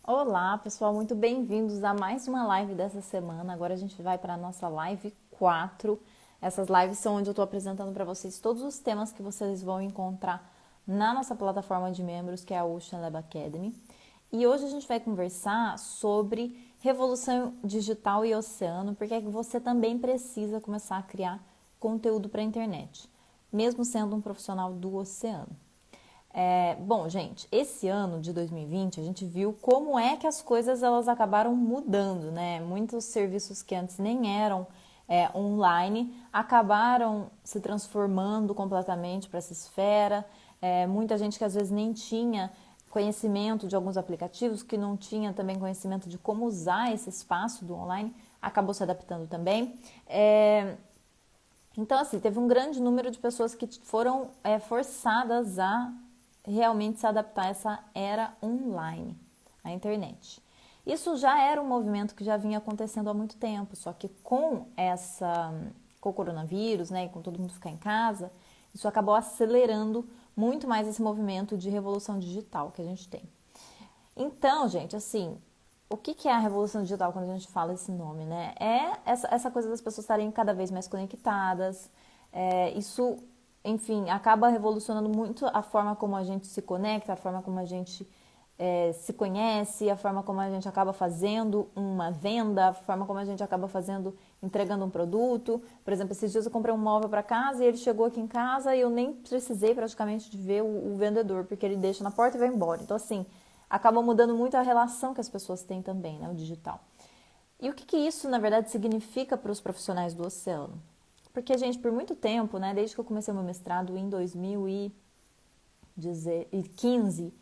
Olá, pessoal, muito bem-vindos a mais uma live dessa semana. Agora a gente vai para a nossa live 4. Essas lives são onde eu estou apresentando para vocês todos os temas que vocês vão encontrar na nossa plataforma de membros, que é a Ocean Lab Academy. E hoje a gente vai conversar sobre revolução digital e oceano, porque é que você também precisa começar a criar conteúdo para a internet, mesmo sendo um profissional do oceano. Bom, gente, esse ano de 2020 a gente viu como é que as coisas elas acabaram mudando, né? Muitos serviços que antes nem eram online acabaram se transformando completamente para essa esfera. Muita gente que às vezes nem tinha conhecimento de alguns aplicativos, que não tinha também conhecimento de como usar esse espaço do online, acabou se adaptando também. Então, assim, teve um grande número de pessoas que foram forçadas a realmente se adaptar a essa era online, a internet. Isso já era um movimento que já vinha acontecendo há muito tempo, só que com o coronavírus, né, e com todo mundo ficar em casa, isso acabou acelerando muito mais esse movimento de revolução digital que a gente tem. Então, gente, assim, o que é a revolução digital quando a gente fala esse nome, né? É essa coisa das pessoas estarem cada vez mais conectadas. Isso, enfim, acaba revolucionando muito a forma como a gente se conecta, a forma como a gente se conhece, a forma como a gente acaba fazendo uma venda, a forma como a gente acaba entregando um produto. Por exemplo, esses dias eu comprei um móvel para casa e ele chegou aqui em casa e eu nem precisei praticamente de ver o vendedor, porque ele deixa na porta e vai embora. Então, assim, acaba mudando muito a relação que as pessoas têm também, né, o digital. E o que isso, na verdade, significa para os profissionais do oceano? Porque, gente, por muito tempo, né, desde que eu comecei meu mestrado em 2015,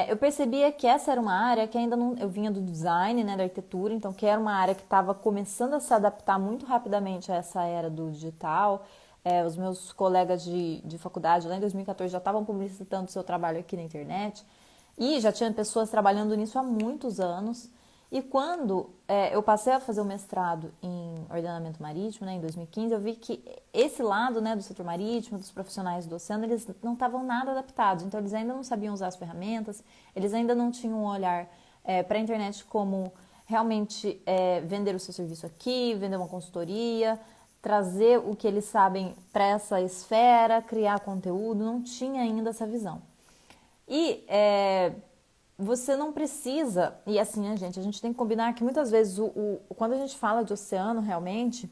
eu percebia que essa era uma área que ainda não... Eu vinha do design, né, da arquitetura, então que era uma área que estava começando a se adaptar muito rapidamente a essa era do digital. Os meus colegas de faculdade lá em 2014 já estavam publicitando seu trabalho aqui na internet e já tinha pessoas trabalhando nisso há muitos anos. E quando eu passei a fazer o mestrado em ordenamento marítimo, né, em 2015, eu vi que esse lado, né, do setor marítimo, dos profissionais do oceano, eles não estavam nada adaptados. Então, eles ainda não sabiam usar as ferramentas, eles ainda não tinham um olhar para a internet como realmente vender o seu serviço aqui, vender uma consultoria, trazer o que eles sabem para essa esfera, criar conteúdo, não tinha ainda essa visão. E você não precisa, e assim, né, gente, a gente tem que combinar que muitas vezes quando a gente fala de oceano, realmente,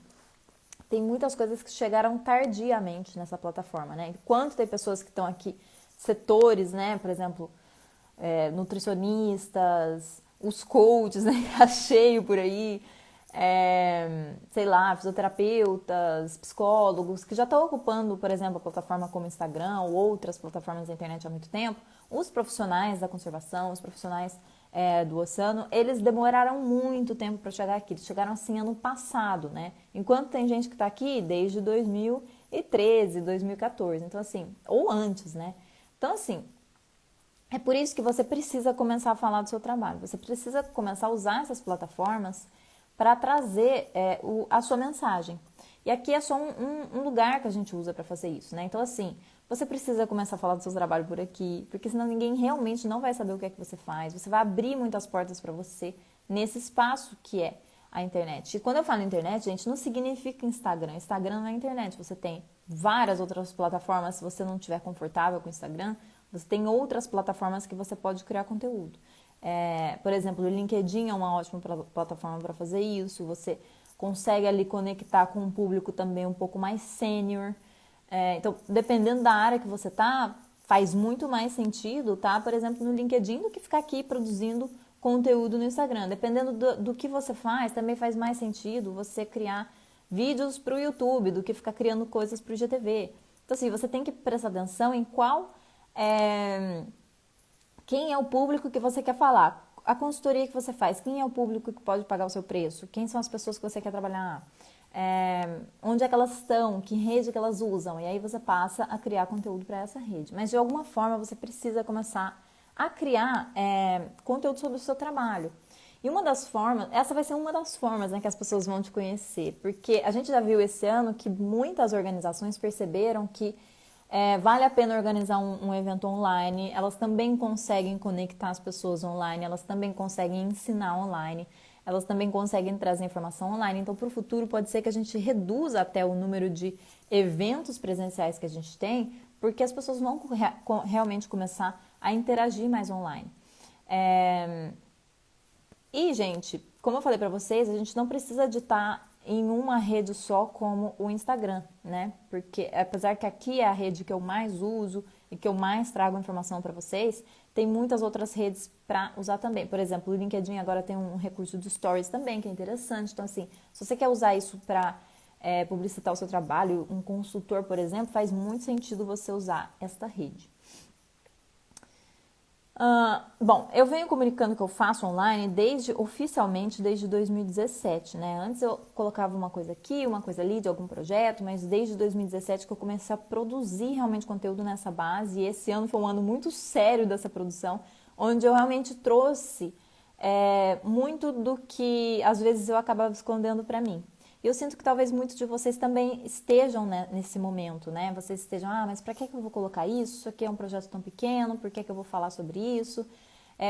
tem muitas coisas que chegaram tardiamente nessa plataforma, né? Enquanto tem pessoas que estão aqui, setores, né, por exemplo, nutricionistas, os coaches, né, que tá cheio por aí, sei lá, fisioterapeutas, psicólogos, que já estão ocupando, por exemplo, a plataforma como Instagram ou outras plataformas da internet há muito tempo. Os profissionais da conservação, os profissionais do oceano, eles demoraram muito tempo para chegar aqui. Eles chegaram assim ano passado, né? Enquanto tem gente que está aqui desde 2013, 2014. Então, assim, ou antes, né? Então, assim, é por isso que você precisa começar a falar do seu trabalho. Você precisa começar a usar essas plataformas para trazer a sua mensagem. E aqui é só um lugar que a gente usa para fazer isso, né? Então, assim, você precisa começar a falar do seu trabalho por aqui, porque senão ninguém realmente não vai saber o que é que você faz. Você vai abrir muitas portas para você nesse espaço que é a internet. E quando eu falo internet, gente, não significa Instagram. Instagram não é internet. Você tem várias outras plataformas. Se você não estiver confortável com o Instagram, você tem outras plataformas que você pode criar conteúdo. Por exemplo, o LinkedIn é uma ótima plataforma para fazer isso. Você consegue ali conectar com um público também um pouco mais sênior. Então, dependendo da área que você tá, faz muito mais sentido, tá? Por exemplo, no LinkedIn do que ficar aqui produzindo conteúdo no Instagram. Dependendo do que você faz, também faz mais sentido você criar vídeos para o YouTube do que ficar criando coisas para o IGTV. Então, assim, você tem que prestar atenção em quem é o público que você quer falar. A consultoria que você faz, quem é o público que pode pagar o seu preço? Quem são as pessoas que você quer trabalhar? Onde é que elas estão? Que rede que elas usam? E aí você passa a criar conteúdo para essa rede. Mas de alguma forma você precisa começar a criar conteúdo sobre o seu trabalho. E uma das formas, essa vai ser uma das formas, né, que as pessoas vão te conhecer. Porque a gente já viu esse ano que muitas organizações perceberam que Vale a pena organizar um evento online, elas também conseguem conectar as pessoas online, elas também conseguem ensinar online, elas também conseguem trazer informação online. Então, para o futuro, pode ser que a gente reduza até o número de eventos presenciais que a gente tem, porque as pessoas vão realmente começar a interagir mais online. E, gente, como eu falei para vocês, a gente não precisa de estar em uma rede só como o Instagram, né? Porque apesar que aqui é a rede que eu mais uso e que eu mais trago informação para vocês, tem muitas outras redes para usar também. Por exemplo, o LinkedIn agora tem um recurso de stories também, que é interessante. Então, assim, se você quer usar isso para publicitar o seu trabalho, um consultor, por exemplo, faz muito sentido você usar esta rede. Bom, eu venho comunicando que eu faço online oficialmente desde 2017, né? Antes eu colocava uma coisa aqui, uma coisa ali de algum projeto, mas desde 2017 que eu comecei a produzir realmente conteúdo nessa base, e esse ano foi um ano muito sério dessa produção, onde eu realmente trouxe muito do que às vezes eu acabava escondendo para mim. E eu sinto que talvez muitos de vocês também estejam, né, nesse momento, né? Vocês estejam, mas para que eu vou colocar isso? Isso aqui é um projeto tão pequeno, por que eu vou falar sobre isso?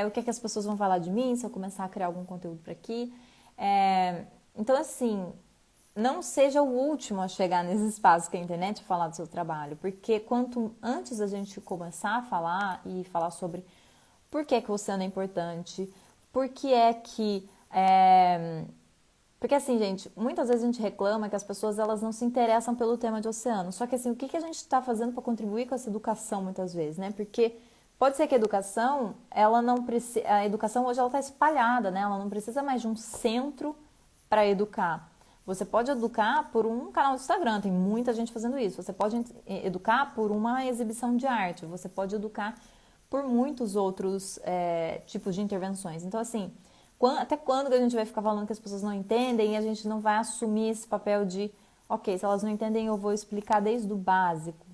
O que as pessoas vão falar de mim se eu começar a criar algum conteúdo para aqui? Então, assim, não seja o último a chegar nesse espaço que é a internet e falar do seu trabalho, porque quanto antes a gente começar a falar e falar sobre por que o oceano é importante, por que é que... Porque assim, gente, muitas vezes a gente reclama que as pessoas elas não se interessam pelo tema de oceano. Só que assim, o que a gente está fazendo para contribuir com essa educação muitas vezes, né? Porque pode ser que a educação, ela não precisa, a educação hoje ela está espalhada, né? Ela não precisa mais de um centro para educar. Você pode educar por um canal do Instagram, tem muita gente fazendo isso. Você pode educar por uma exibição de arte. Você pode educar por muitos outros tipos de intervenções. Então, assim, até quando que a gente vai ficar falando que as pessoas não entendem e a gente não vai assumir esse papel de, ok, se elas não entendem eu vou explicar desde o básico,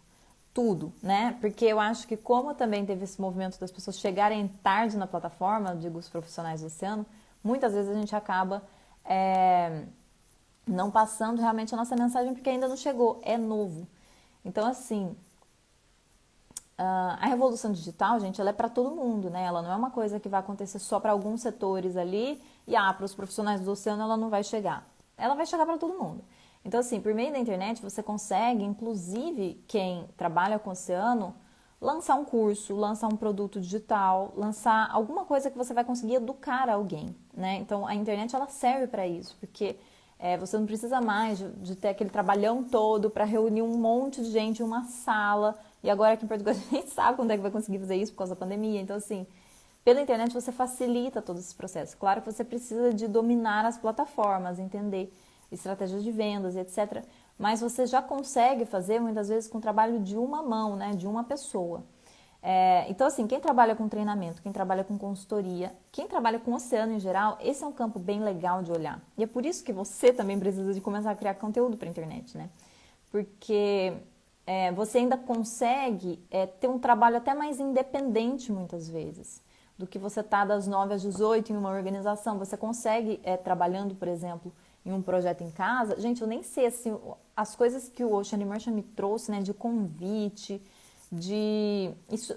tudo, né? Porque eu acho que como também teve esse movimento das pessoas chegarem tarde na plataforma, digo os profissionais do oceano, muitas vezes a gente acaba não passando realmente a nossa mensagem porque ainda não chegou, é novo. Então, assim, a revolução digital, gente, ela é para todo mundo, né? Ela não é uma coisa que vai acontecer só para alguns setores ali e, para os profissionais do oceano ela não vai chegar. Ela vai chegar para todo mundo. Então, assim, por meio da internet você consegue, inclusive quem trabalha com o oceano, lançar um curso, lançar um produto digital, lançar alguma coisa que você vai conseguir educar alguém, né? Então, a internet ela serve para isso, porque você não precisa mais de ter aquele trabalhão todo para reunir um monte de gente em uma sala. E agora aqui em Portugal a gente nem sabe quando é que vai conseguir fazer isso por causa da pandemia. Então, assim, pela internet você facilita todo esse processo. Claro que você precisa de dominar as plataformas, entender estratégias de vendas e etc. Mas você já consegue fazer, muitas vezes, com o trabalho de uma mão, né? De uma pessoa. Então, assim, quem trabalha com treinamento, quem trabalha com consultoria, quem trabalha com oceano em geral, esse é um campo bem legal de olhar. E é por isso que você também precisa de começar a criar conteúdo para a internet, né? Porque você ainda consegue ter um trabalho até mais independente, muitas vezes, do que você tá das 9 às 18 em uma organização. Você consegue, trabalhando, por exemplo, em um projeto em casa. Gente, eu nem sei, assim, as coisas que o Ocean Immersion me trouxe, né, de convite...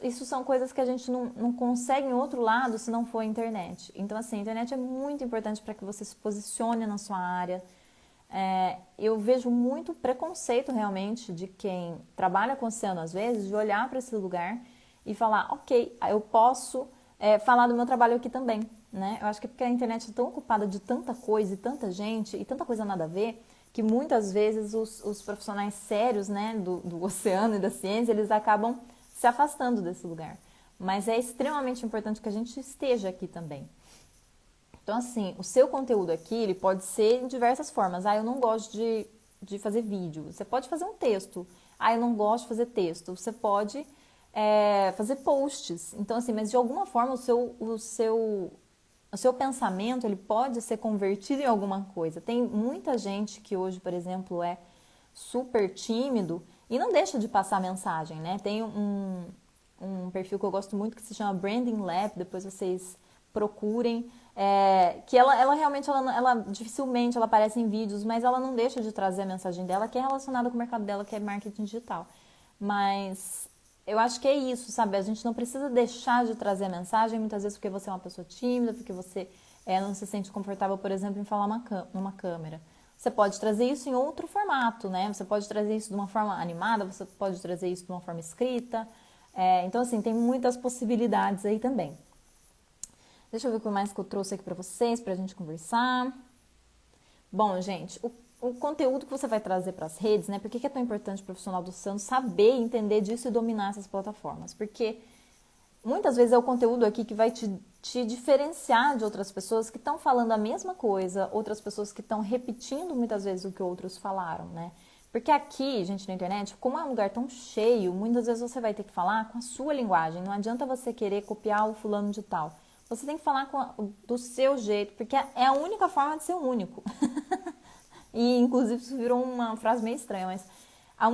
Isso são coisas que a gente não consegue em outro lado se não for a internet. Então, assim, a internet é muito importante para que você se posicione na sua área. Eu vejo muito preconceito realmente de quem trabalha com oceano às vezes, de olhar para esse lugar e falar, ok, eu posso falar do meu trabalho aqui também, né? Eu acho que é porque a internet é tão ocupada de tanta coisa e tanta gente e tanta coisa nada a ver, que muitas vezes os profissionais sérios, né, do oceano e da ciência, eles acabam se afastando desse lugar. Mas é extremamente importante que a gente esteja aqui também. Então, assim, o seu conteúdo aqui, ele pode ser em diversas formas. Eu não gosto de fazer vídeo. Você pode fazer um texto. Eu não gosto de fazer texto. Você pode fazer posts. Então, assim, mas de alguma forma o seu pensamento ele pode ser convertido em alguma coisa. Tem muita gente que hoje, por exemplo, é super tímido e não deixa de passar mensagem, né? Tem um perfil que eu gosto muito que se chama Branding Lab, depois vocês procurem, que ela realmente, ela dificilmente ela aparece em vídeos, mas ela não deixa de trazer a mensagem dela, que é relacionada com o mercado dela, que é marketing digital. Mas eu acho que é isso, sabe? A gente não precisa deixar de trazer a mensagem, muitas vezes porque você é uma pessoa tímida, porque você não se sente confortável, por exemplo, em falar numa câmera. Você pode trazer isso em outro formato, né? Você pode trazer isso de uma forma animada, você pode trazer isso de uma forma escrita. Então, assim, tem muitas possibilidades aí também. Deixa eu ver o que mais que eu trouxe aqui pra vocês, pra gente conversar. Bom, gente, o conteúdo que você vai trazer para as redes, né? Por que é tão importante o profissional do SANO saber, entender disso e dominar essas plataformas? Porque muitas vezes é o conteúdo aqui que vai te diferenciar de outras pessoas que estão falando a mesma coisa, outras pessoas que estão repetindo muitas vezes o que outros falaram, né? Porque aqui, gente, na internet, como é um lugar tão cheio, muitas vezes você vai ter que falar com a sua linguagem. Não adianta você querer copiar o fulano de tal. Você tem que falar do seu jeito, porque é a única forma de ser único. E, inclusive, isso virou uma frase meio estranha, mas a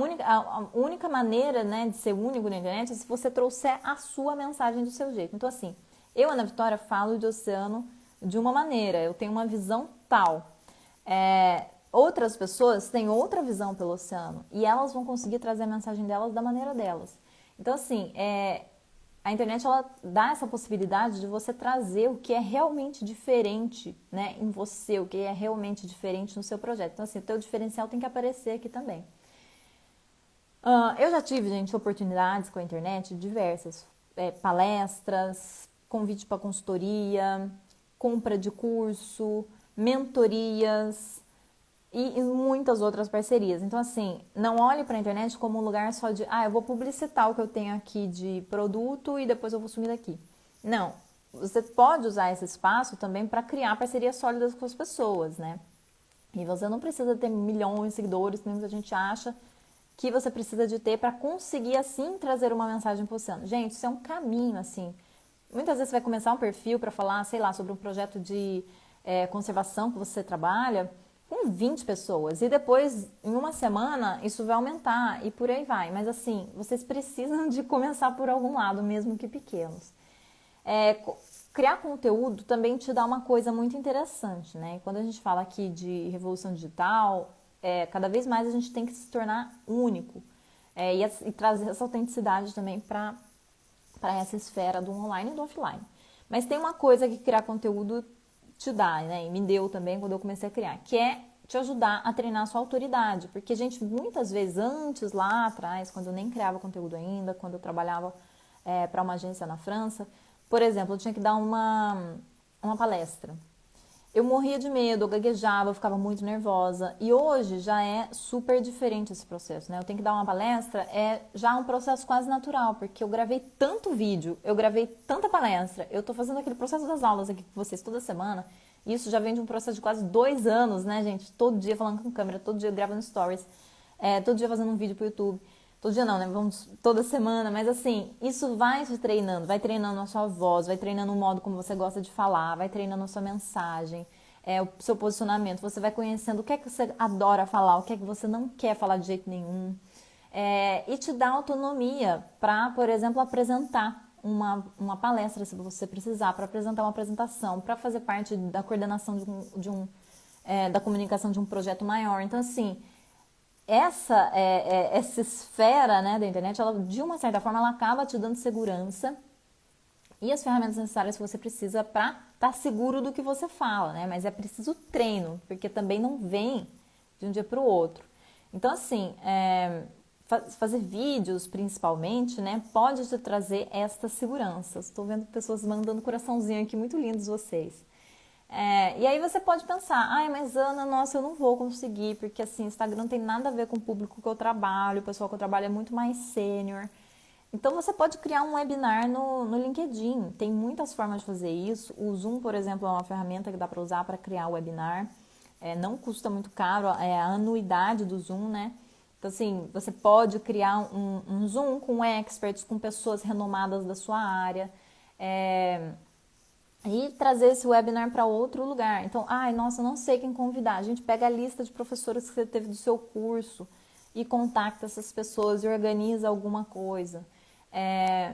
única maneira, né, de ser único na internet é se você trouxer a sua mensagem do seu jeito. Então, assim, eu, Ana Vitória, falo de oceano de uma maneira, eu tenho uma visão tal. Outras pessoas têm outra visão pelo oceano e elas vão conseguir trazer a mensagem delas da maneira delas. Então, assim, a internet ela dá essa possibilidade de você trazer o que é realmente diferente, né, em você, o que é realmente diferente no seu projeto. Então, assim, o teu diferencial tem que aparecer aqui também. Eu já tive, gente, oportunidades com a internet diversas. Palestras, convite para consultoria, compra de curso, mentorias e muitas outras parcerias. Então, assim, não olhe para a internet como um lugar só de, eu vou publicitar o que eu tenho aqui de produto e depois eu vou sumir daqui. Não, você pode usar esse espaço também para criar parcerias sólidas com as pessoas, né? E você não precisa ter milhões de seguidores, que muita gente acha que você precisa de ter para conseguir, assim, trazer uma mensagem para o oceano. Gente, isso é um caminho, assim. Muitas vezes você vai começar um perfil para falar, sei lá, sobre um projeto de conservação que você trabalha com 20 pessoas. E depois, em uma semana, isso vai aumentar e por aí vai. Mas, assim, vocês precisam de começar por algum lado, mesmo que pequenos. Criar conteúdo também te dá uma coisa muito interessante, né? Quando a gente fala aqui de revolução digital, cada vez mais a gente tem que se tornar único e trazer essa autenticidade também para essa esfera do online e do offline. Mas tem uma coisa que criar conteúdo te dá, né? E me deu também quando eu comecei a criar, que é te ajudar a treinar a sua autoridade. Porque, gente, muitas vezes antes, lá atrás, quando eu nem criava conteúdo ainda, quando eu trabalhava para uma agência na França, por exemplo, eu tinha que dar uma palestra. Eu morria de medo, eu gaguejava, eu ficava muito nervosa. E hoje já é super diferente esse processo, né? Eu tenho que dar uma palestra, é já um processo quase natural, porque eu gravei tanto vídeo, eu gravei tanta palestra, eu tô fazendo aquele processo das aulas aqui com vocês toda semana. Isso já vem de um processo de quase 2 anos, né, gente? Todo dia falando com câmera, todo dia gravando stories, todo dia fazendo um vídeo pro YouTube. Todo dia não, né? Vamos toda semana, mas assim, isso vai te treinando, vai treinando a sua voz, vai treinando o modo como você gosta de falar, vai treinando a sua mensagem, o seu posicionamento, você vai conhecendo o que é que você adora falar, o que é que você não quer falar de jeito nenhum, e te dá autonomia para, por exemplo, apresentar uma palestra, se você precisar, para apresentar uma apresentação, para fazer parte da coordenação da comunicação de um projeto maior. Então, assim, essa esfera, né, da internet, ela, de uma certa forma, ela acaba te dando segurança e as ferramentas necessárias que você precisa para estar seguro do que você fala, né? Mas é preciso treino, porque também não vem de um dia para o outro. Então, assim, fazer vídeos, principalmente, né, pode te trazer esta segurança. Estou vendo pessoas mandando coraçãozinho aqui, muito lindos vocês. E aí você pode pensar, mas Ana, nossa, eu não vou conseguir, porque assim, Instagram não tem nada a ver com o público que eu trabalho, o pessoal que eu trabalho é muito mais sênior. Então você pode criar um webinar no LinkedIn, tem muitas formas de fazer isso. O Zoom, por exemplo, é uma ferramenta que dá para usar para criar o webinar, não custa muito caro, é a anuidade do Zoom, né? Então assim, você pode criar um Zoom com experts, com pessoas renomadas da sua área, e trazer esse webinar para outro lugar. Então, nossa, não sei quem convidar. A gente pega a lista de professores que você teve do seu curso e contacta essas pessoas e organiza alguma coisa.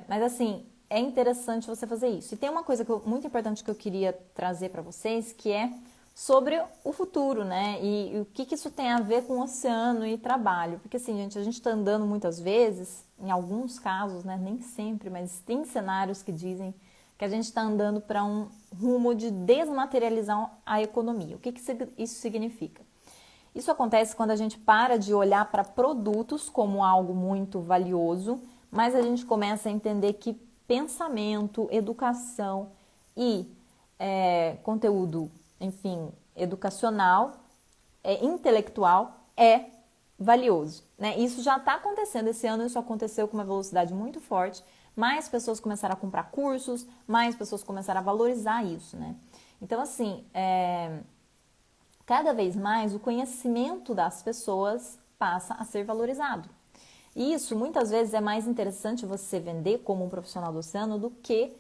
Mas assim, é interessante você fazer isso. E tem uma coisa muito importante que eu queria trazer para vocês, que é sobre o futuro, né? E o que isso tem a ver com o oceano e trabalho. Porque assim, gente, a gente está andando muitas vezes, em alguns casos, né? Nem sempre, mas tem cenários que dizem que a gente está andando para um rumo de desmaterializar a economia. O que isso significa? Isso acontece quando a gente para de olhar para produtos como algo muito valioso, mas a gente começa a entender que pensamento, educação e conteúdo, enfim, educacional, intelectual é valioso, né? Isso já está acontecendo esse ano, isso aconteceu com uma velocidade muito forte. Mais pessoas começaram a comprar cursos, mais pessoas começaram a valorizar isso, né? Então, assim, cada vez mais o conhecimento das pessoas passa a ser valorizado. E isso, muitas vezes, é mais interessante você vender como um profissional do oceano do que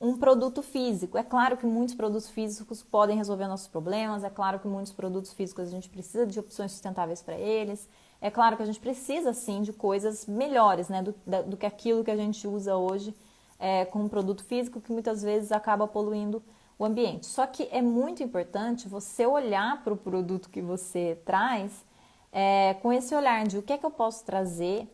um produto físico. É claro que muitos produtos físicos podem resolver nossos problemas, é claro que muitos produtos físicos a gente precisa de opções sustentáveis para eles, é claro que a gente precisa, sim, de coisas melhores, né, do que aquilo que a gente usa hoje com um produto físico que muitas vezes acaba poluindo o ambiente. Só que é muito importante você olhar para o produto que você traz com esse olhar de o que é que eu posso trazer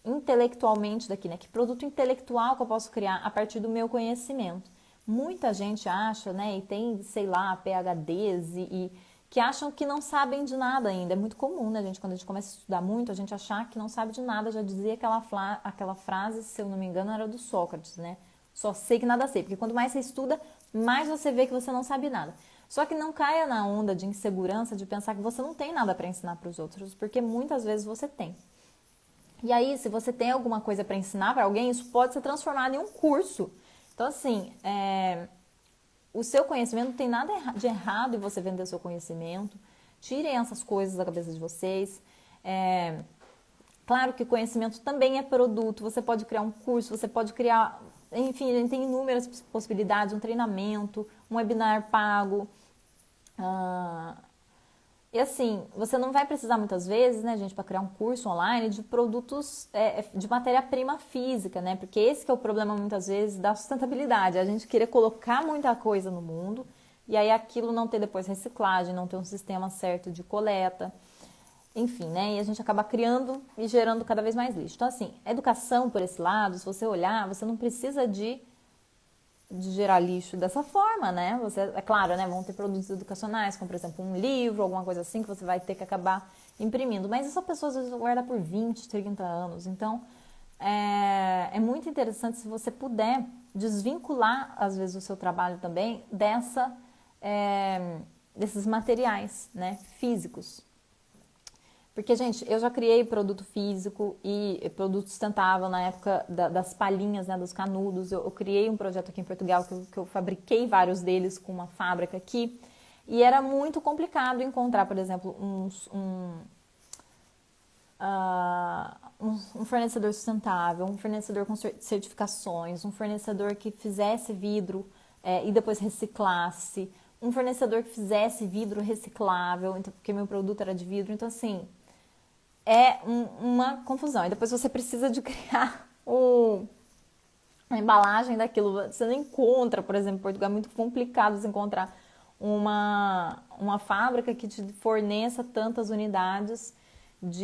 intelectualmente daqui, né? Que produto intelectual que eu posso criar a partir do meu conhecimento. Muita gente acha, né, e tem, sei lá, PhDs e que acham que não sabem de nada ainda. É muito comum, né, gente, quando a gente começa a estudar muito, a gente achar que não sabe de nada. Já dizia aquela frase, se eu não me engano, era do Sócrates, né? Só sei que nada sei. Porque quanto mais você estuda, mais você vê que você não sabe nada. Só que não caia na onda de insegurança, de pensar que você não tem nada para ensinar para os outros, porque muitas vezes você tem. E aí, se você tem alguma coisa para ensinar para alguém, isso pode ser transformado em um curso. Então, assim, o seu conhecimento não tem nada de errado em você vender o seu conhecimento. Tirem essas coisas da cabeça de vocês. Claro que conhecimento também é produto. Você pode criar um curso, você pode criar... Enfim, a gente tem inúmeras possibilidades, um treinamento, um webinar pago. E assim, você não vai precisar muitas vezes, né, gente, para criar um curso online de produtos de matéria-prima física, né? Porque esse que é o problema muitas vezes da sustentabilidade. A gente querer colocar muita coisa no mundo e aí aquilo não ter depois reciclagem, não ter um sistema certo de coleta. Enfim, né? E a gente acaba criando e gerando cada vez mais lixo. Então, assim, a educação por esse lado, se você olhar, você não precisa de gerar lixo dessa forma, né? Você, é claro, né? Vão ter produtos educacionais, como por exemplo um livro, alguma coisa assim, que você vai ter que acabar imprimindo. Mas essa pessoa às vezes guarda por 20, 30 anos. Então, é muito interessante se você puder desvincular, às vezes, o seu trabalho também desses materiais, né? Físicos. Porque, gente, eu já criei produto físico e produto sustentável na época das palhinhas, né, dos canudos. Eu criei um projeto aqui em Portugal que eu fabriquei vários deles com uma fábrica aqui. E era muito complicado encontrar, por exemplo, um fornecedor sustentável, um fornecedor com certificações, um fornecedor que fizesse vidro e depois reciclasse, um fornecedor que fizesse vidro reciclável, então, porque meu produto era de vidro. Então, assim... uma confusão. E depois você precisa de criar a embalagem daquilo. Você não encontra, por exemplo, em Portugal é muito complicado você encontrar uma fábrica que te forneça tantas unidades,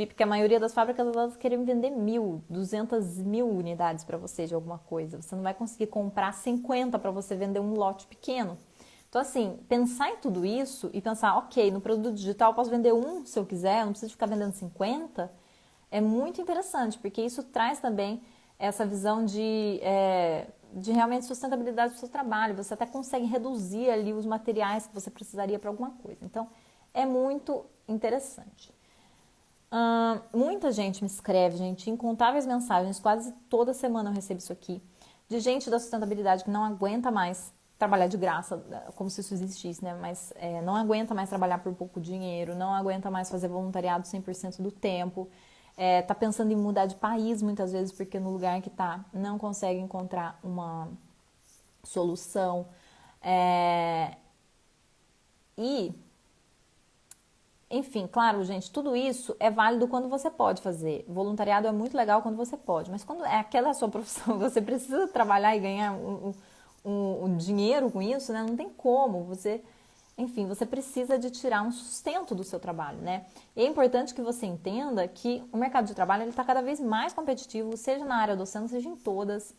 porque a maioria das fábricas elas querem vender 200.000 unidades para você de alguma coisa. Você não vai conseguir comprar 50 para você vender um lote pequeno. Então, assim, pensar em tudo isso e pensar, ok, no produto digital eu posso vender um se eu quiser, eu não preciso ficar vendendo 50, é muito interessante, porque isso traz também essa visão de realmente sustentabilidade do seu trabalho. Você até consegue reduzir ali os materiais que você precisaria para alguma coisa. Então, é muito interessante. Muita gente me escreve, gente, incontáveis mensagens, quase toda semana eu recebo isso aqui, de gente da sustentabilidade que não aguenta mais trabalhar de graça, como se isso existisse, né? Mas não aguenta mais trabalhar por pouco dinheiro, não aguenta mais fazer voluntariado 100% do tempo, tá pensando em mudar de país muitas vezes, porque no lugar que tá não consegue encontrar uma solução. Enfim, claro, gente, tudo isso é válido quando você pode fazer. Voluntariado é muito legal quando você pode, mas quando é aquela sua profissão, você precisa trabalhar e ganhar um dinheiro com isso, né? Não tem como. Você enfim, você precisa de tirar um sustento do seu trabalho, né? E é importante que você entenda que o mercado de trabalho está cada vez mais competitivo, seja na área docente, seja em todas.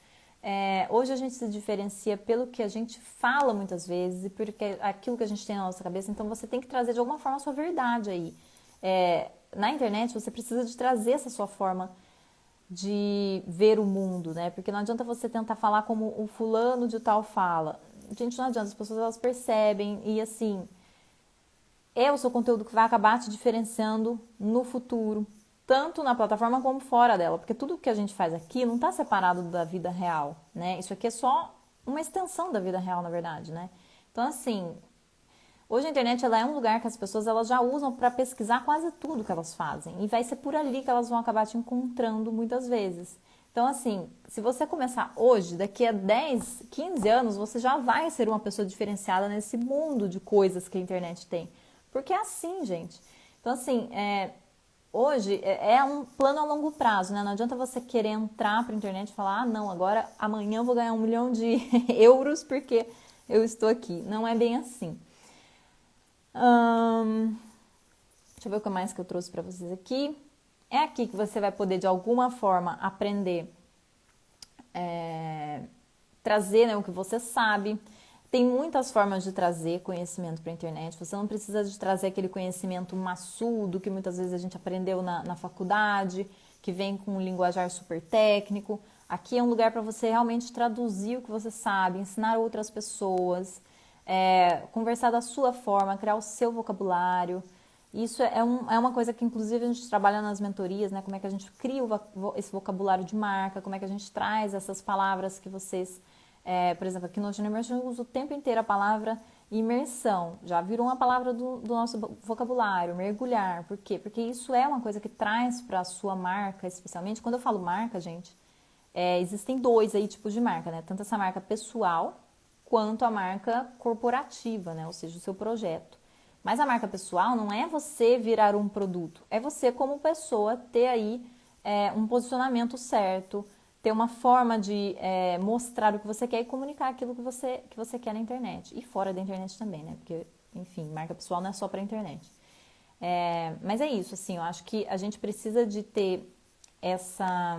Hoje a gente se diferencia pelo que a gente fala muitas vezes e por aquilo que a gente tem na nossa cabeça, então você tem que trazer de alguma forma a sua verdade aí. Na internet você precisa de trazer essa sua forma de ver o mundo, né? Porque não adianta você tentar falar como o fulano de tal fala. Gente, não adianta, as pessoas elas percebem e assim, é o seu conteúdo que vai acabar te diferenciando no futuro, tanto na plataforma como fora dela, porque tudo que a gente faz aqui não está separado da vida real, né? Isso aqui é só uma extensão da vida real, na verdade, né? Então, assim, hoje a internet ela é um lugar que as pessoas elas já usam para pesquisar quase tudo que elas fazem. E vai ser por ali que elas vão acabar te encontrando muitas vezes. Então, assim, se você começar hoje, daqui a 10, 15 anos, você já vai ser uma pessoa diferenciada nesse mundo de coisas que a internet tem. Porque é assim, gente. Então, assim, hoje é um plano a longo prazo, né? Não adianta você querer entrar para a internet e falar, ah, não, agora amanhã eu vou ganhar 1 milhão de euros porque eu estou aqui. Não é bem assim. Deixa eu ver o que mais que eu trouxe para vocês aqui. É aqui que você vai poder, de alguma forma, aprender, trazer, né, o que você sabe. Tem muitas formas de trazer conhecimento para a internet. Você não precisa de trazer aquele conhecimento maçudo que muitas vezes a gente aprendeu na faculdade, que vem com um linguajar super técnico. Aqui é um lugar para você realmente traduzir o que você sabe, ensinar outras pessoas, conversar da sua forma, criar o seu vocabulário. Isso é uma coisa que, inclusive, a gente trabalha nas mentorias, né? Como é que a gente cria esse vocabulário de marca, como é que a gente traz essas palavras que vocês... por exemplo, aqui no Ocean Immersion eu uso o tempo inteiro a palavra imersão. Já virou uma palavra do nosso vocabulário, mergulhar. Por quê? Porque isso é uma coisa que traz para a sua marca, especialmente. Quando eu falo marca, gente, existem 2 aí tipos de marca, né? Tanto essa marca pessoal quanto a marca corporativa, né? Ou seja, o seu projeto. Mas a marca pessoal não é você virar um produto, é você como pessoa ter aí um posicionamento certo, ter uma forma de mostrar o que você quer e comunicar aquilo que você quer na internet. E fora da internet também, né? Porque, enfim, marca pessoal não é só para a internet. Mas é isso, assim, eu acho que a gente precisa de ter essa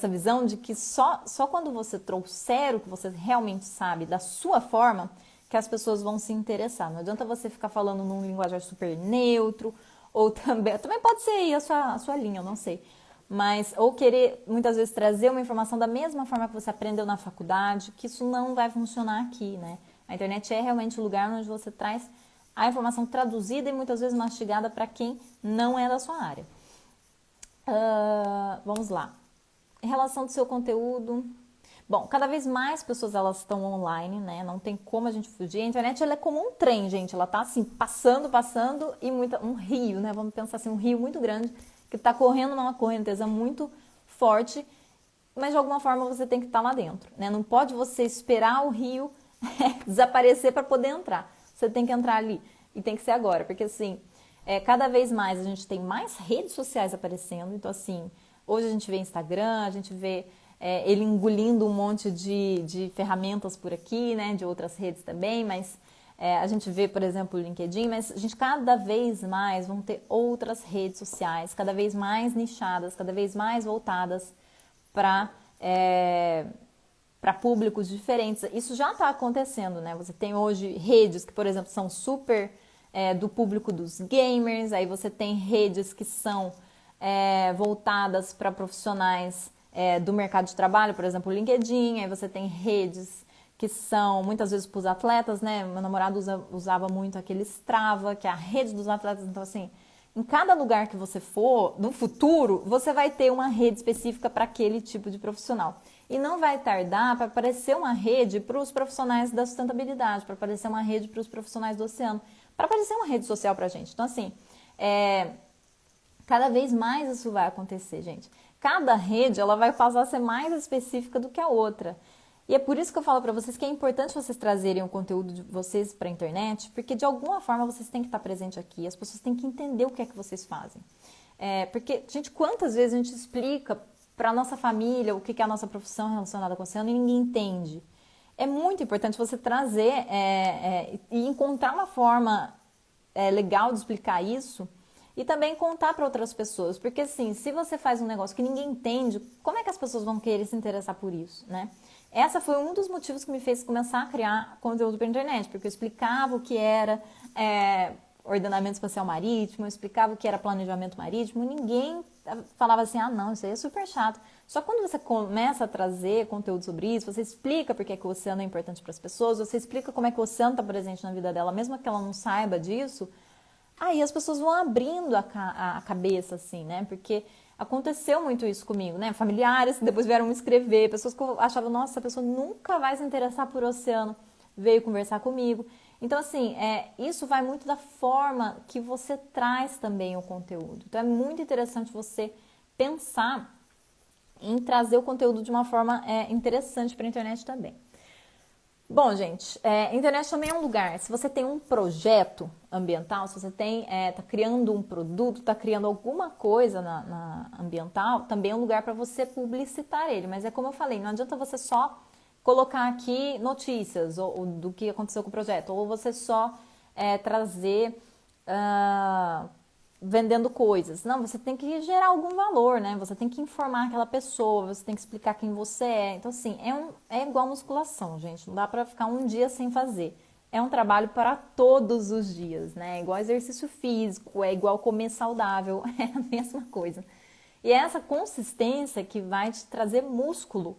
visão de que só quando você trouxer o que você realmente sabe da sua forma que as pessoas vão se interessar. Não adianta você ficar falando num linguajar super neutro, ou também pode ser aí a sua linha, eu não sei. Mas, ou querer muitas vezes trazer uma informação da mesma forma que você aprendeu na faculdade, que isso não vai funcionar aqui, né? A internet é realmente o lugar onde você traz a informação traduzida e muitas vezes mastigada para quem não é da sua área. Vamos lá. Em relação ao seu conteúdo, bom, cada vez mais pessoas elas estão online, né? Não tem como a gente fugir. A internet ela é como um trem, gente. Ela tá assim, passando e um rio, né? Vamos pensar assim, um rio muito grande que tá correndo numa correnteza muito forte, mas de alguma forma você tem que estar lá dentro, né? Não pode você esperar o rio desaparecer para poder entrar. Você tem que entrar ali e tem que ser agora, porque assim, cada vez mais a gente tem mais redes sociais aparecendo. Então assim, hoje a gente vê Instagram, a gente vê ele engolindo um monte de ferramentas por aqui, né, de outras redes também, mas a gente vê, por exemplo, o LinkedIn, mas a gente cada vez mais vão ter outras redes sociais, cada vez mais nichadas, cada vez mais voltadas para públicos diferentes. Isso já está acontecendo, né? Você tem hoje redes que, por exemplo, são super do público dos gamers, aí você tem redes que são voltadas para profissionais do mercado de trabalho, por exemplo, o LinkedIn, aí você tem redes que são muitas vezes para os atletas, né? Meu namorado usava muito aquele Strava, que é a rede dos atletas. Então, assim, em cada lugar que você for, no futuro, você vai ter uma rede específica para aquele tipo de profissional. E não vai tardar para aparecer uma rede para os profissionais da sustentabilidade, para aparecer uma rede para os profissionais do oceano, para aparecer uma rede social para a gente. Então, assim, cada vez mais isso vai acontecer, gente. Cada rede ela vai passar a ser mais específica do que a outra. E é por isso que eu falo para vocês que é importante vocês trazerem o conteúdo de vocês para a internet, porque de alguma forma vocês têm que estar presente aqui, as pessoas têm que entender o que é que vocês fazem. Porque, gente, quantas vezes a gente explica para a nossa família o que é a nossa profissão relacionada com o oceano e ninguém entende? é muito importante você trazer e encontrar uma forma legal de explicar isso e também contar para outras pessoas, porque assim, se você faz um negócio que ninguém entende, como é que as pessoas vão querer se interessar por isso, né? Essa foi um dos motivos que me fez começar a criar conteúdo para internet, porque eu explicava o que era ordenamento espacial marítimo, eu explicava o que era planejamento marítimo, ninguém falava assim, ah não, isso aí é super chato. Só quando você começa a trazer conteúdo sobre isso, você explica porque é que o oceano é importante para as pessoas, você explica como é que o oceano está presente na vida dela, mesmo que ela não saiba disso, aí as pessoas vão abrindo a cabeça, assim, né? Porque aconteceu muito isso comigo, né? Familiares que depois vieram me escrever, pessoas que eu achava, nossa, essa pessoa nunca vai se interessar por oceano, veio conversar comigo. Então, assim, isso vai muito da forma que você traz também o conteúdo. Então, é muito interessante você pensar em trazer o conteúdo de uma forma interessante para a internet também. Bom, gente, internet também é um lugar. Se você tem um projeto ambiental, se você está criando um produto, está criando alguma coisa na ambiental, também é um lugar para você publicitar ele. Mas é como eu falei, não adianta você só colocar aqui notícias do que aconteceu com o projeto, ou você só trazer vendendo coisas. Não, você tem que gerar algum valor, né? Você tem que informar aquela pessoa, você tem que explicar quem você é. Então, assim, é igual musculação, gente. Não dá pra ficar um dia sem fazer. É um trabalho para todos os dias, né? É igual exercício físico, é igual comer saudável, é a mesma coisa. E é essa consistência que vai te trazer músculo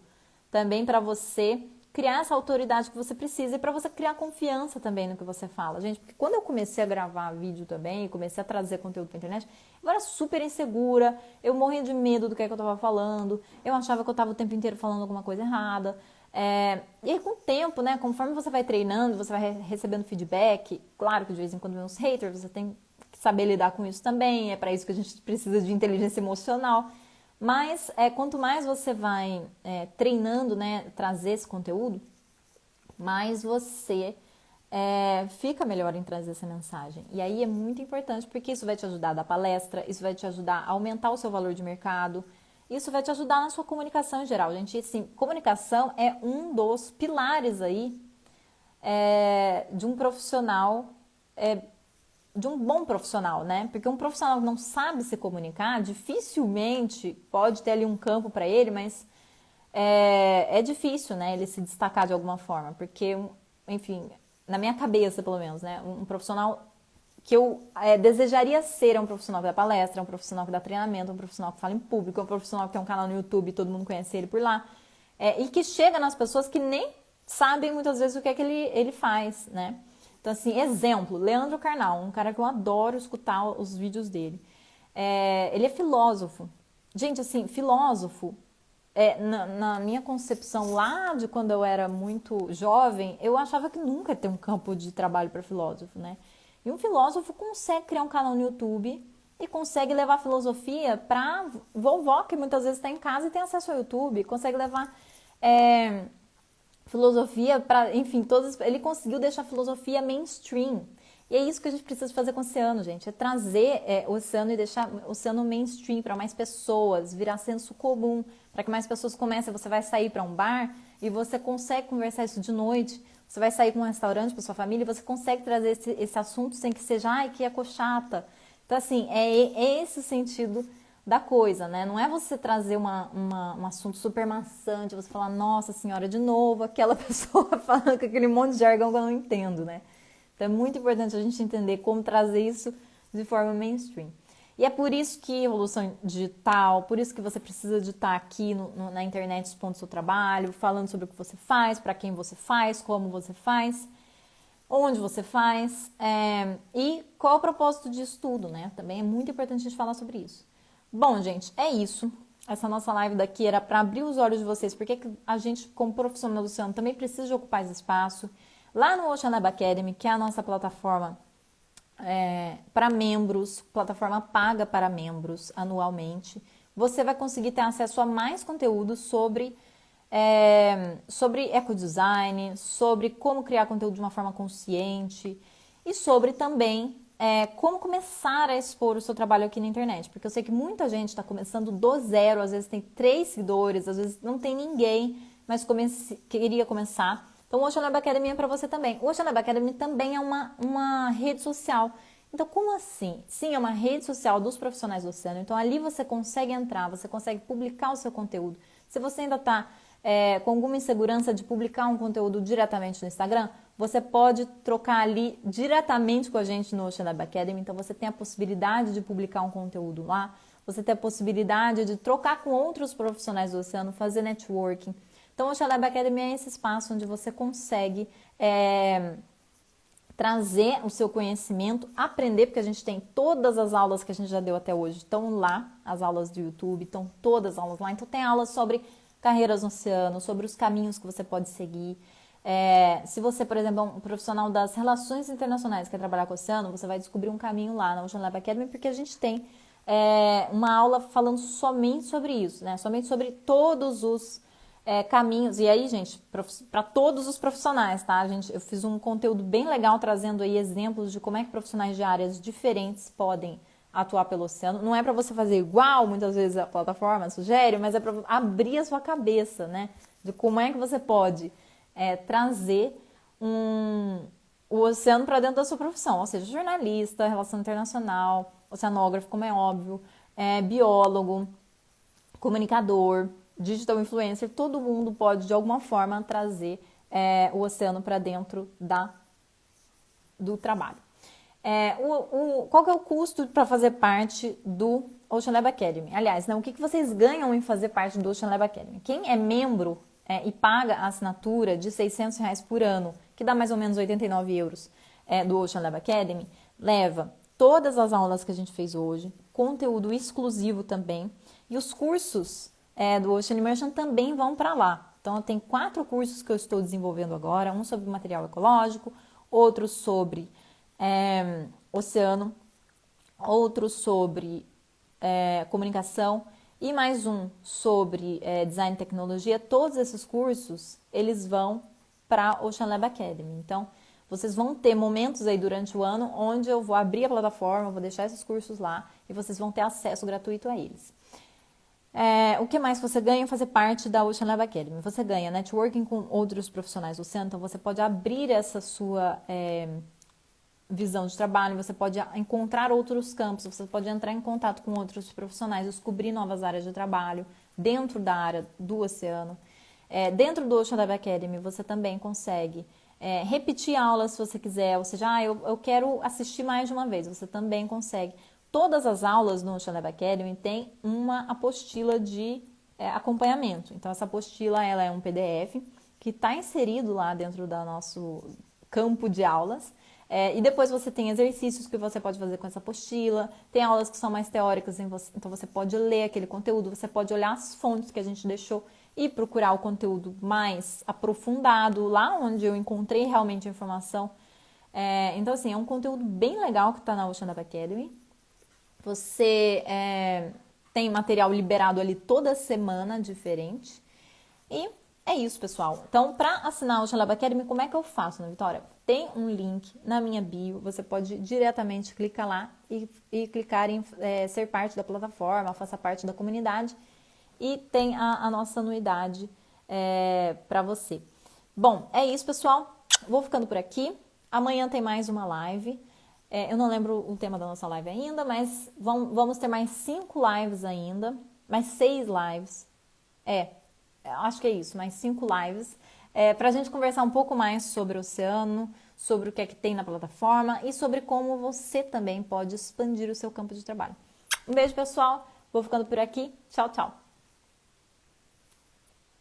também para você criar essa autoridade que você precisa e para você criar confiança também no que você fala. Gente, porque quando eu comecei a gravar vídeo também, comecei a trazer conteúdo pra internet, eu era super insegura, eu morria de medo do que é que eu tava falando, eu achava que eu tava o tempo inteiro falando alguma coisa errada. E aí com o tempo, né, conforme você vai treinando, você vai recebendo feedback, claro que de vez em quando vem uns haters, você tem que saber lidar com isso também, é para isso que a gente precisa de inteligência emocional. Mas quanto mais você vai treinando, né, trazer esse conteúdo, mais você fica melhor em trazer essa mensagem. E aí é muito importante, porque isso vai te ajudar a dar palestra, isso vai te ajudar a aumentar o seu valor de mercado, isso vai te ajudar na sua comunicação em geral. Gente, assim, comunicação é um dos pilares aí de um profissional, de um bom profissional, né? Porque um profissional que não sabe se comunicar, dificilmente pode ter ali um campo para ele, mas é difícil, né? Ele se destacar de alguma forma, porque, enfim, na minha cabeça, pelo menos, né? Um profissional que eu desejaria ser um profissional que dá palestra, um profissional que dá treinamento, um profissional que fala em público, um profissional que tem um canal no YouTube e todo mundo conhece ele por lá, e que chega nas pessoas que nem sabem muitas vezes o que é que ele faz, né? Então, assim, exemplo, Leandro Carnal, um cara que eu adoro escutar os vídeos dele. Ele é filósofo. Gente, assim, filósofo, na minha concepção lá de quando eu era muito jovem, eu achava que nunca ia ter um campo de trabalho para filósofo, né? E um filósofo consegue criar um canal no YouTube e consegue levar filosofia para vovó, que muitas vezes está em casa e tem acesso ao YouTube, consegue levar filosofia para, enfim, ele conseguiu deixar a filosofia mainstream. E é isso que a gente precisa fazer com o oceano, gente, é trazer o oceano e deixar o oceano mainstream para mais pessoas, virar senso comum, para que mais pessoas comecem. Você vai sair para um bar e você consegue conversar isso de noite, você vai sair para um restaurante para sua família e você consegue trazer esse assunto sem que seja, ai, que ecochata. Então, assim, é esse o sentido da coisa, né? Não é você trazer um assunto super maçante, você falar, nossa senhora, de novo, aquela pessoa falando com aquele monte de jargão que eu não entendo, né? Então é muito importante a gente entender como trazer isso de forma mainstream. E é por isso que evolução digital, por isso que você precisa de estar aqui na internet expondo seu trabalho, falando sobre o que você faz, para quem você faz, como você faz, onde você faz, e qual é o propósito disso tudo, né? Também é muito importante a gente falar sobre isso. Bom, gente, é isso. Essa nossa live daqui era para abrir os olhos de vocês, porque a gente, como profissional do oceano, também precisa de ocupar esse espaço. Lá no Ocean Lab Academy, que é a nossa plataforma para membros, plataforma paga para membros anualmente, você vai conseguir ter acesso a mais conteúdo sobre ecodesign, sobre como criar conteúdo de uma forma consciente e sobre também como começar a expor o seu trabalho aqui na internet, porque eu sei que muita gente está começando do zero, às vezes tem 3 seguidores, às vezes não tem ninguém, mas queria começar. Então Então, o Ocean Lab Academy é para você também. O Ocean Lab Academy também é uma rede social. Então, como assim? Sim, é uma rede social dos profissionais do oceano. Então, ali você consegue entrar, você consegue publicar o seu conteúdo. Se você ainda está com alguma insegurança de publicar um conteúdo diretamente no Instagram, você pode trocar ali diretamente com a gente no Ocean Lab Academy. Então, você tem a possibilidade de publicar um conteúdo lá. Você tem a possibilidade de trocar com outros profissionais do oceano, fazer networking. Então, o Ocean Lab Academy é esse espaço onde você consegue trazer o seu conhecimento, aprender, porque a gente tem todas as aulas que a gente já deu até hoje, estão lá, as aulas do YouTube, estão todas as aulas lá. Então, tem aulas sobre carreiras no oceano, sobre os caminhos que você pode seguir. Se você, por exemplo, é um profissional das relações internacionais, quer trabalhar com o oceano, você vai descobrir um caminho lá na Ocean Lab Academy, porque a gente tem uma aula falando somente sobre isso, né? Somente sobre todos os caminhos. E aí, gente, para todos os profissionais, tá? Eu fiz um conteúdo bem legal trazendo aí exemplos de como é que profissionais de áreas diferentes podem atuar pelo oceano. Não é para você fazer igual, muitas vezes a plataforma sugere, mas é para abrir a sua cabeça, né? De como é que você pode trazer o oceano para dentro da sua profissão, ou seja, jornalista, relação internacional, oceanógrafo, como é óbvio, biólogo, comunicador, digital influencer, todo mundo pode de alguma forma trazer o oceano para dentro do trabalho. Qual que é o custo para fazer parte do Ocean Lab Academy? Aliás, o que vocês ganham em fazer parte do Ocean Lab Academy? Quem é membro e paga a assinatura de R$600 por ano, que dá mais ou menos 89 euros do Ocean Lab Academy, leva todas as aulas que a gente fez hoje, conteúdo exclusivo também, e os cursos do Ocean Immersion também vão para lá. Então, tem 4 cursos que eu estou desenvolvendo agora, um sobre material ecológico, outro sobre oceano, outro sobre comunicação e mais um sobre design e tecnologia. Todos esses cursos, eles vão para Ocean Lab Academy. Então, vocês vão ter momentos aí durante o ano onde eu vou abrir a plataforma, vou deixar esses cursos lá e vocês vão ter acesso gratuito a eles. O que mais você ganha em fazer parte da Ocean Lab Academy? Você ganha networking com outros profissionais do oceano, então você pode abrir essa sua visão de trabalho, você pode encontrar outros campos, você pode entrar em contato com outros profissionais, descobrir novas áreas de trabalho dentro da área do oceano. Dentro do Ocean Lab Academy você também consegue repetir aulas se você quiser, ou seja, eu quero assistir mais de uma vez, você também consegue. Todas as aulas no Ocean Lab Academy tem uma apostila de acompanhamento. Então, essa apostila ela é um PDF que está inserido lá dentro do nosso campo de aulas. E depois você tem exercícios que você pode fazer com essa apostila. Tem aulas que são mais teóricas, então você pode ler aquele conteúdo, você pode olhar as fontes que a gente deixou e procurar o conteúdo mais aprofundado, lá onde eu encontrei realmente a informação. Então, assim, é um conteúdo bem legal que está na Ocean Lab Academy. Você tem material liberado ali toda semana diferente. E é isso, pessoal. Então, para assinar o Ocean Lab Academy, como é que eu faço, né, Vitória? Tem um link na minha bio, você pode diretamente clicar lá e clicar em ser parte da plataforma, faça parte da comunidade e tem a nossa anuidade para você. Bom, é isso, pessoal. Vou ficando por aqui. Amanhã tem mais uma live. Eu não lembro o tema da nossa live ainda, mas vamos ter mais 5 lives ainda, mais 6 lives. Acho que é isso, mais 5 lives, para a gente conversar um pouco mais sobre o oceano, sobre o que é que tem na plataforma e sobre como você também pode expandir o seu campo de trabalho. Um beijo, pessoal. Vou ficando por aqui. Tchau, tchau.